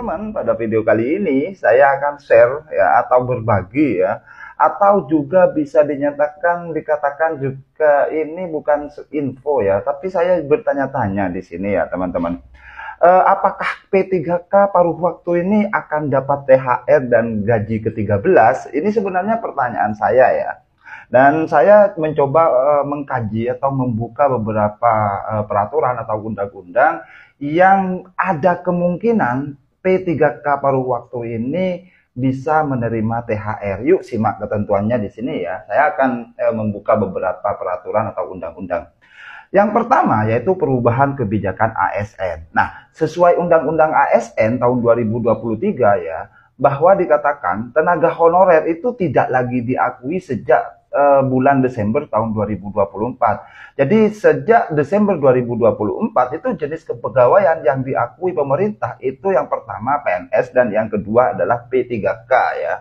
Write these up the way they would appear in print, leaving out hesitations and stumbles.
teman-teman, pada video kali ini saya akan share ya atau berbagi ya, atau juga bisa dinyatakan dikatakan juga ini bukan info ya, tapi saya bertanya-tanya di sini ya teman-teman. Apakah P3K paruh waktu ini akan dapat THR dan gaji ke-13? Ini sebenarnya pertanyaan saya ya. Dan saya mencoba mengkaji atau membuka beberapa peraturan atau undang-undang yang ada kemungkinan P3K paruh waktu ini bisa menerima THR. Yuk simak ketentuannya di sini ya. Saya akan membuka beberapa peraturan atau undang-undang. Yang pertama yaitu perubahan kebijakan ASN. Nah, sesuai Undang-Undang ASN tahun 2023 ya, bahwa dikatakan tenaga honorer itu tidak lagi diakui sejak bulan Desember tahun 2024. Jadi sejak Desember 2024 itu jenis kepegawaian yang diakui pemerintah itu yang pertama PNS dan yang kedua adalah P3K ya.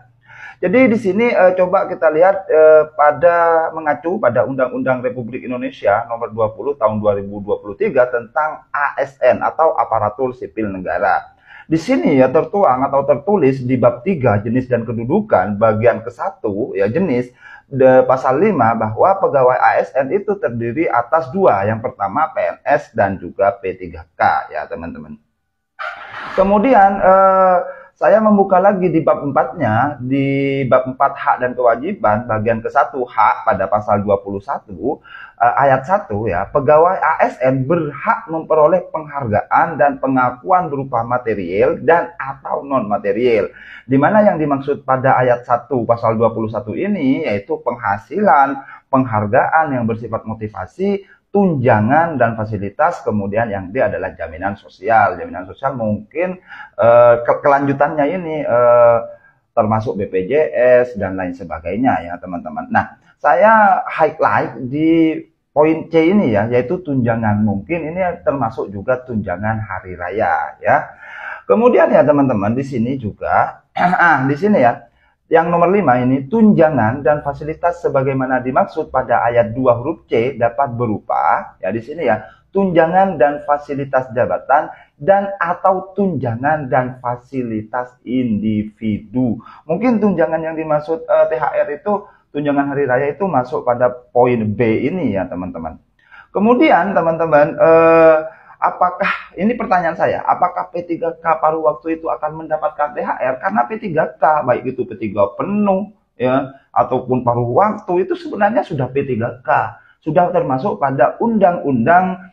Jadi di sini coba kita lihat pada mengacu pada Undang-Undang Republik Indonesia Nomor 20 Tahun 2023 tentang ASN atau Aparatur Sipil Negara. Di sini ya tertuang atau tertulis di bab 3 jenis dan kedudukan bagian ke-1 ya jenis pasal 5 bahwa pegawai ASN itu terdiri atas dua. Yang pertama PNS dan juga P3K ya teman-teman. Kemudian saya membuka lagi di bab 4-nya, di bab 4 hak dan kewajiban, bagian ke-1 hak pada pasal 21, ayat 1 ya, pegawai ASN berhak memperoleh penghargaan dan pengakuan berupa material dan atau non-material. Di mana yang dimaksud pada ayat 1 pasal 21 ini, yaitu penghasilan, penghargaan yang bersifat motivasi, tunjangan dan fasilitas, kemudian yang D adalah jaminan sosial. Jaminan sosial mungkin kelanjutannya ini termasuk BPJS dan lain sebagainya ya teman-teman. Nah, saya highlight di poin C ini ya, yaitu tunjangan. Mungkin ini termasuk juga tunjangan hari raya ya. Kemudian ya teman-teman, di sini juga di sini ya, yang nomor 5 ini, tunjangan dan fasilitas sebagaimana dimaksud pada ayat 2 huruf C dapat berupa, ya di sini ya, tunjangan dan fasilitas jabatan dan atau tunjangan dan fasilitas individu. Mungkin tunjangan yang dimaksud THR itu, tunjangan hari raya itu masuk pada poin B ini ya teman-teman. Kemudian teman-teman, apakah, ini pertanyaan saya, apakah P3K paruh waktu itu akan mendapatkan THR? Karena P3K, baik itu P3 penuh ya ataupun paruh waktu itu sebenarnya sudah P3K, sudah termasuk pada Undang-Undang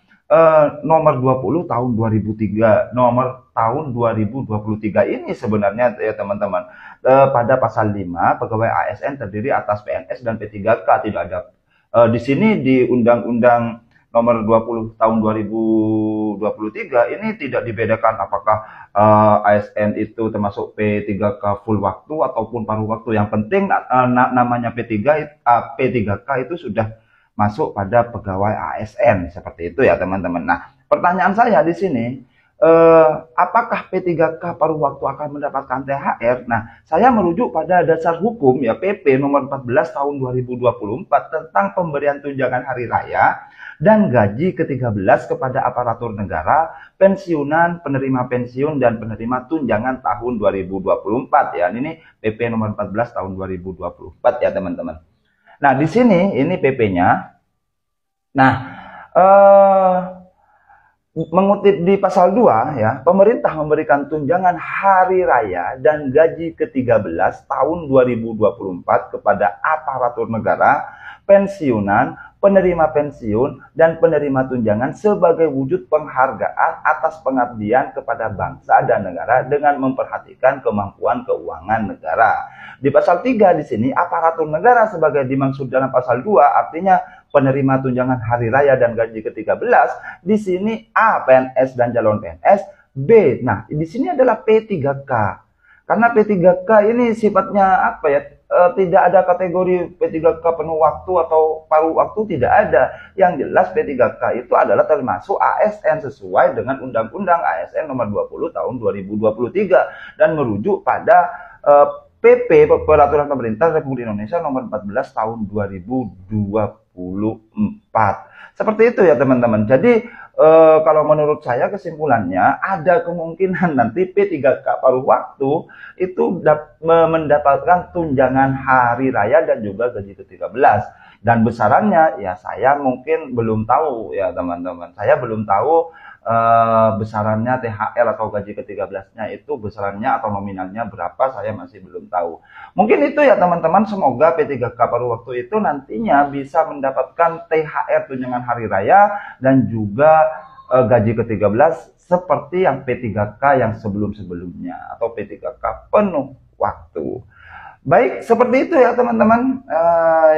nomor 20 tahun 2003, nomor tahun 2023 ini sebenarnya ya teman-teman. Pada pasal 5 pegawai ASN terdiri atas PNS dan P3K, tidak ada di sini di Undang-Undang nomor 20 tahun 2023 ini tidak dibedakan apakah ASN itu termasuk P3K full waktu ataupun paruh waktu. Yang penting namanya P3K itu sudah masuk pada pegawai ASN seperti itu ya teman-teman. Nah, pertanyaan saya di sini, apakah P3K paruh waktu akan mendapatkan THR? Nah, saya merujuk pada dasar hukum ya PP nomor 14 tahun 2024 tentang pemberian tunjangan hari raya dan gaji ke-13 kepada aparatur negara, pensiunan, penerima pensiun dan penerima tunjangan tahun 2024 ya. Ini PP nomor 14 tahun 2024 ya teman-teman. Nah, di sini ini PP-nya. Nah, mengutip di pasal 2 ya, pemerintah memberikan tunjangan hari raya dan gaji ke-13 tahun 2024 kepada aparatur negara, pensiunan, penerima pensiun, dan penerima tunjangan sebagai wujud penghargaan atas pengabdian kepada bangsa dan negara dengan memperhatikan kemampuan keuangan negara. Di pasal 3 di sini, aparatur negara sebagai dimaksud dalam pasal 2 artinya penerima tunjangan hari raya dan gaji ke-13, di sini A, PNS dan calon PNS, B, nah di sini adalah P3K. Karena P3K ini sifatnya apa ya, tidak ada kategori P3K penuh waktu atau paruh waktu, tidak ada. Yang jelas P3K itu adalah termasuk ASN sesuai dengan Undang-Undang ASN nomor 20 tahun 2023 dan merujuk pada PP Peraturan Pemerintah Republik Indonesia nomor 14 tahun 2024. Seperti itu ya teman-teman. Jadi kalau menurut saya kesimpulannya ada kemungkinan nanti P3K paruh waktu itu mendapatkan tunjangan hari raya dan juga gaji ke-13. Dan besarannya ya saya mungkin belum tahu ya teman-teman. Saya belum tahu besarannya THR atau gaji ke-13-nya itu besarannya atau nominalnya berapa, saya masih belum tahu. Mungkin itu ya teman-teman, semoga P3K paruh waktu itu nantinya bisa mendapatkan THR tunjangan hari raya dan juga gaji ke-13 seperti yang P3K yang sebelum-sebelumnya atau P3K penuh waktu. Baik, seperti itu ya teman-teman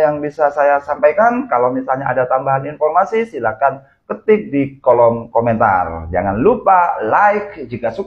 yang bisa saya sampaikan. Kalau misalnya ada tambahan informasi, silakan ketik di kolom komentar. Jangan lupa like jika suka.